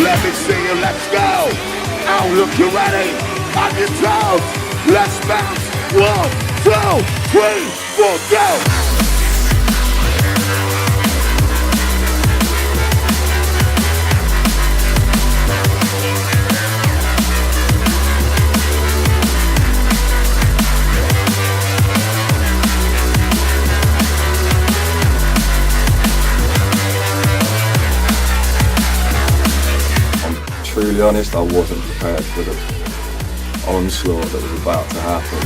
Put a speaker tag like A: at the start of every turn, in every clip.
A: Let me see you, let's go. Oh, look, you're ready. On your toes. Let's bounce. 1, 2, 3, 4, go.
B: Truly honest, I wasn't prepared for the onslaught that was about to happen.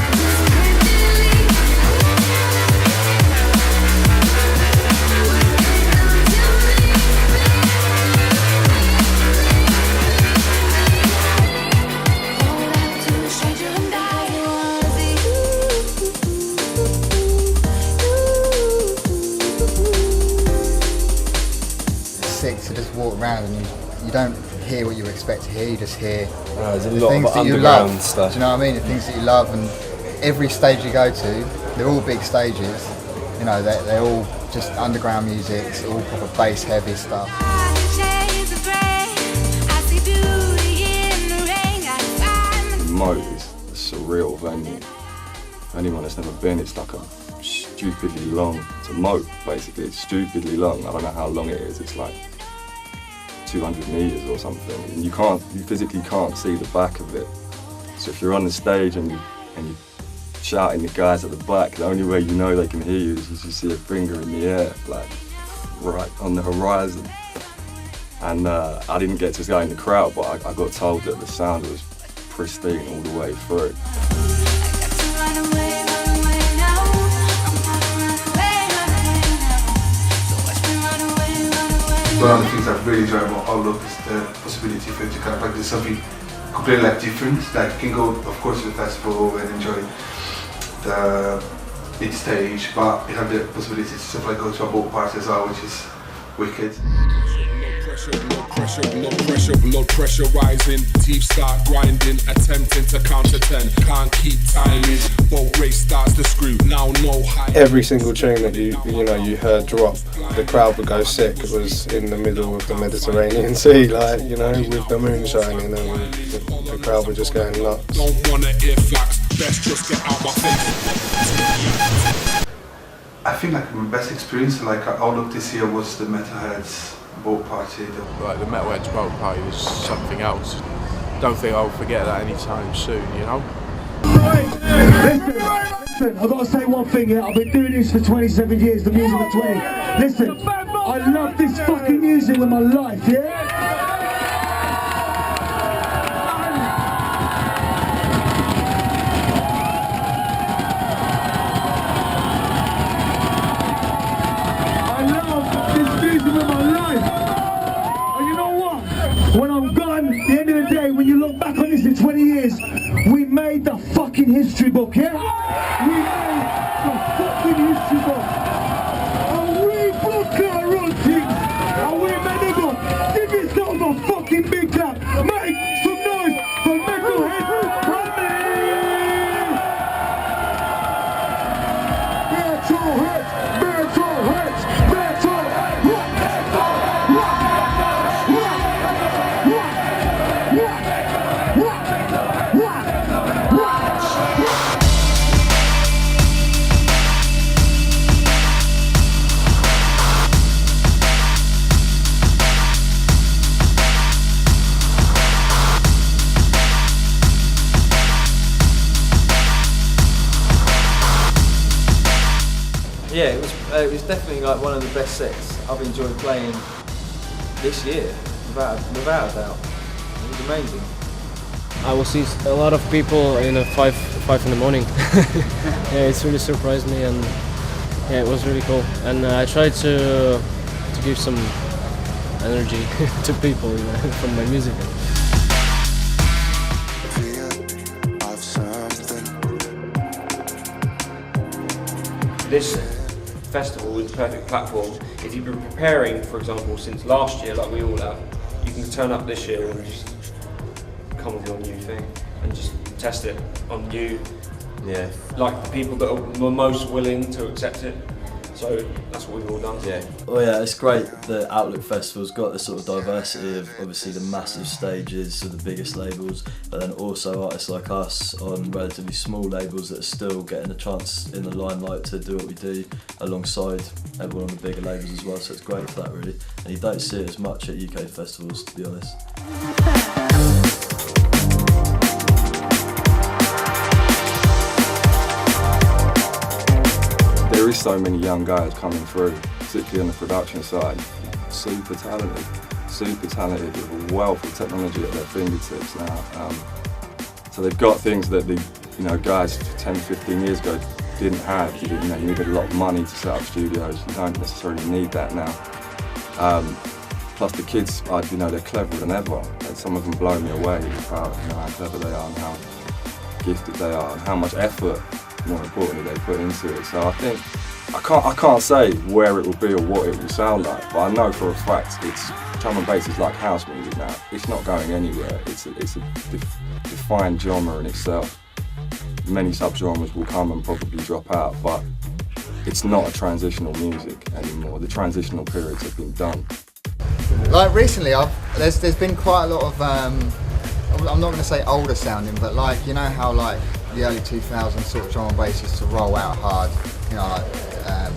C: It's sick to just walk around and you don't hear what you expect to hear, you just hear
B: There's a
C: the
B: lot
C: things
B: of
C: that you
B: underground
C: love.
B: stuff.
C: Do you know what I mean? The things that you love, and every stage you go to, they're all big stages. You know, they're all just underground music, it's all proper bass heavy stuff.
B: Moat is a surreal venue. For anyone that's never been, it's like a stupidly long, it's a moat basically, it's stupidly long. I don't know how long it is, it's like 200 meters or something, and you physically can't see the back of it. So if you're on the stage and you're shouting the guys at the back, the only way you know they can hear you is if you see a finger in the air, like right on the horizon. And I didn't get to go in the crowd, but I got told that the sound was pristine all the way through.
D: One of the things I've really enjoyed about Outlook is the possibility for you to kind of like do something completely like different. Like you can go, of course, to the festival and enjoy the big stage, but you have the possibility to sort of like go to a boat party as well, which is wicked.
E: Blood pressure rising, teeth start grinding, attempting to counter 10, can't keep timing, boat race starts to screw, now no high.
F: Every single tune that you heard drop, the crowd would go sick. It was in the middle of the Mediterranean Sea, like, you know, with the moon shining, and the crowd were just going nuts.
E: Don't wanna hear facts, best just get out my face.
D: I think like my best experience like Outlook this year was the Metalheadz boat party.
G: Like the Metalheadz boat party was something else. Don't think I'll forget that anytime soon, you know?
H: Listen, I've got to say one thing here. I've been doing this for 27 years, the music for 20. Listen, I love this fucking music with my life, yeah? When I'm gone, at the end of the day, when you look back on this in 20 years, we made the fucking history book, yeah? We made the fucking history book. And we book our own things. And we made it go. Give yourself a fucking big clap. Make some noise for Metalheadz. Metalheadz.
I: Yeah, it was definitely like one of the best sets I've enjoyed playing this year, without a doubt. It was amazing.
J: I will see a lot of people in 5 in the morning. Yeah, it's really surprised me, and yeah, it was really cool. And I tried to give some energy to people, you know, from my music.
K: This festival is the perfect platform. If you've been preparing, for example, since last year, like we all have, you can turn up this year and just come with your new thing and just test it on you. Yeah. Like the people that were most willing to accept it. So So that's what we've all done.
L: Yeah. Well, yeah, it's great that Outlook Festival's got the sort of diversity of obviously the massive stages of the biggest labels, but then also artists like us on relatively small labels that are still getting a chance in the limelight to do what we do alongside everyone on the bigger labels as well. So it's great for that, really. And you don't see it as much at UK festivals, to be honest.
B: There is so many young guys coming through, particularly on the production side, super talented with a wealth of technology at their fingertips now. So they've got things that the guys 10, 15 years ago didn't have. You needed a lot of money to set up studios. You don't necessarily need that now. Plus the kids are, they're cleverer than ever. And some of them blow me away about how clever they are and how gifted they are and how much effort, more importantly, they put into it. So I think I can't say where it will be or what it will sound like, but I know for a fact drum and bass is like house music now. It's not going anywhere. It's a defined genre in itself. Many subgenres will come and probably drop out, but it's not a transitional music anymore. The transitional periods have been done.
C: Like recently, there's been quite a lot of I'm not going to say older sounding, but like how like the early 2000s sort of drum and bass used to roll out hard, like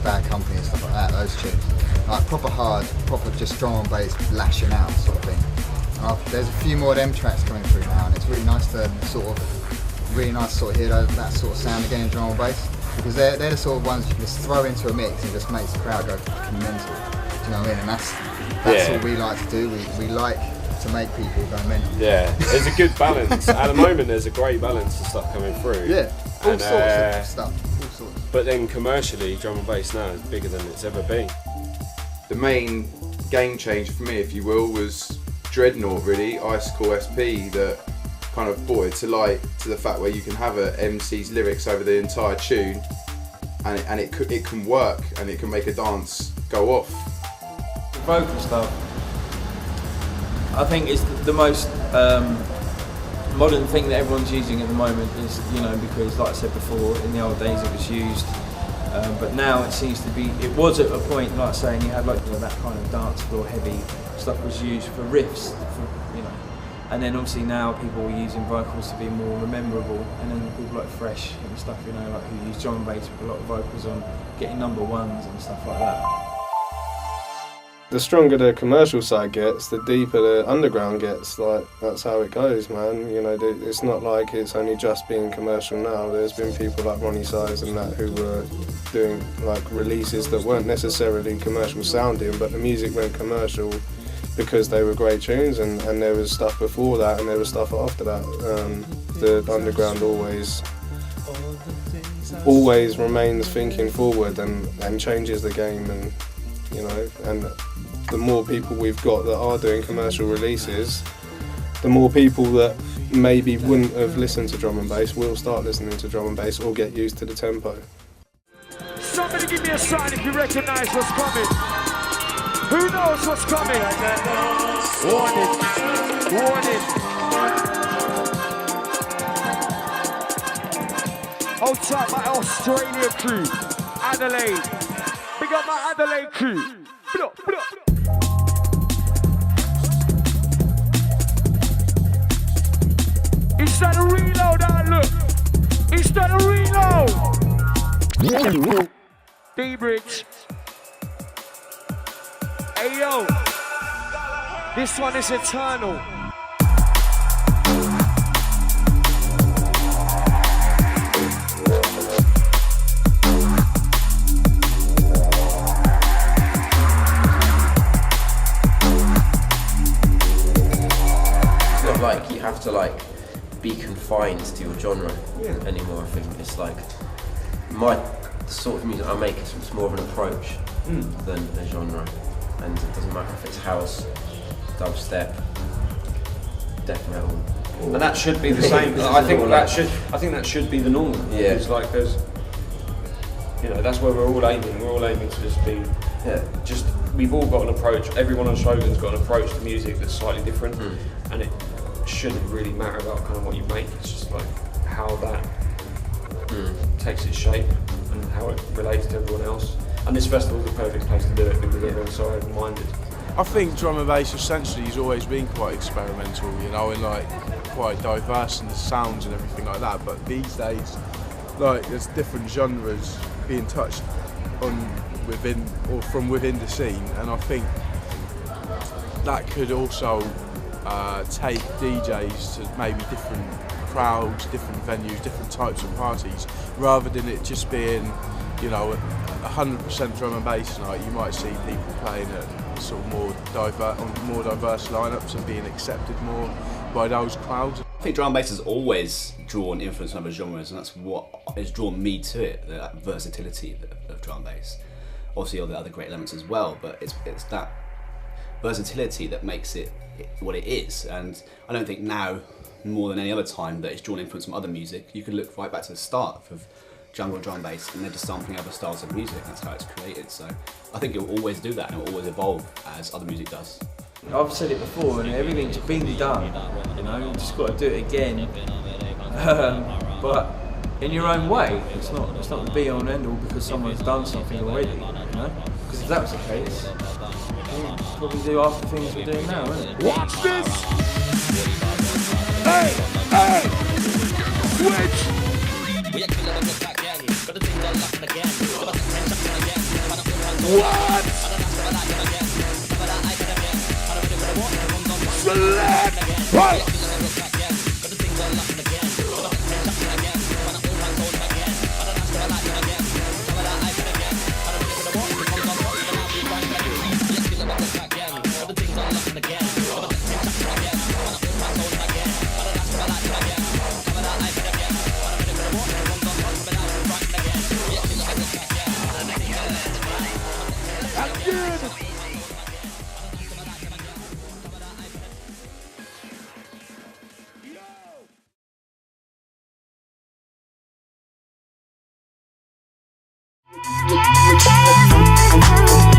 C: Bad Company and stuff like that. Those tunes, like proper hard, proper just drum and bass lashing out sort of thing. And there's a few more of them tracks coming through now, and it's really nice to hear that sort of sound again in drum and bass, because they're the sort of ones you can just throw into a mix and just makes the crowd go fucking mental. Do you know what I mean? And that's what we like to do. We like to make people go mental.
K: Yeah, there's a good balance. At the moment, there's a great balance of stuff coming through.
C: Yeah, all sorts of stuff. All sorts.
K: But then commercially, drum and bass now is bigger than it's ever been.
M: The main game changer for me, if you will, was Dreadnought, really, Icicle SP, that kind of brought it to light to the fact where you can have a MC's lyrics over the entire tune, and it can work and it can make a dance go off.
I: The vocal stuff, I think it's the most modern thing that everyone's using at the moment is, because like I said before, in the old days it was used, but now it seems to be, it was at a point, like saying, you had that kind of dance floor heavy stuff was used for riffs, and then obviously now people are using vocals to be more rememberable, and then people like Fresh and stuff, like who use drum and bass with a lot of vocals on, getting number ones and stuff like that.
F: The stronger the commercial side gets, the deeper the underground gets. Like, that's how it goes, man. It's not like it's only just being commercial now. There's been people like Ronnie Size and that who were doing like releases that weren't necessarily commercial sounding, but the music went commercial because they were great tunes, and there was stuff before that and there was stuff after that. The underground always remains thinking forward and changes the game, and and the more people we've got that are doing commercial releases, the more people that maybe wouldn't have listened to drum and bass will start listening to drum and bass or get used to the tempo.
H: Somebody give me a sign if you recognise what's coming. Who knows what's coming? Warning. Hold tight, my Australia crew. Adelaide. Big up my Adelaide crew. It's time to reload that look. It's time to reload. dBridge. Hey yo, this one is eternal.
L: Like you have to be confined to your genre anymore. I think it's like the sort of music I make is more of an approach than a genre, and it doesn't matter if it's house, dubstep, death metal,
K: and that should be the same. I think that should be the norm.
L: Yeah,
K: it's like there's, that's where we're all aiming. We're all aiming to just be, we've all got an approach. Everyone on Shogun's got an approach to music that's slightly different, and it shouldn't really matter about kind of what you make. It's just like how that takes its shape and how it relates to everyone else. And this festival is the perfect place to do it because everyone's so open-minded.
G: I think drum and bass essentially has always been quite experimental, you know, and like quite diverse in the sounds and everything like that. But these days, like there's different genres being touched on within or from within the scene, and I think that could also take DJs to maybe different crowds, different venues, different types of parties, rather than it just being, you know, 100% drum and bass night. You might see people playing at sort of more diverse lineups and being accepted more by those crowds.
N: I think drum and bass has always drawn influence from other genres, and that's what has drawn me to it, the versatility of drum and bass. Obviously all the other great elements as well, but it's that versatility that makes it what it is. And I don't think now, more than any other time, that it's drawn influence from other music. You could look right back to the start of jungle drum and bass, and they're just sampling other styles of music. That's how it's created. So I think it will always do that, and it will always evolve as other music does.
I: I've said it before, and everything's been done. You know, you just got to do it again, but in your own way. It's not the be all and end all because someone's done something already. You know, because if that was the case, we'd probably do half the things we're doing now, isn't it?
A: Watch this! Hey, hey, switch! What? Select! Right.
O: Yeah.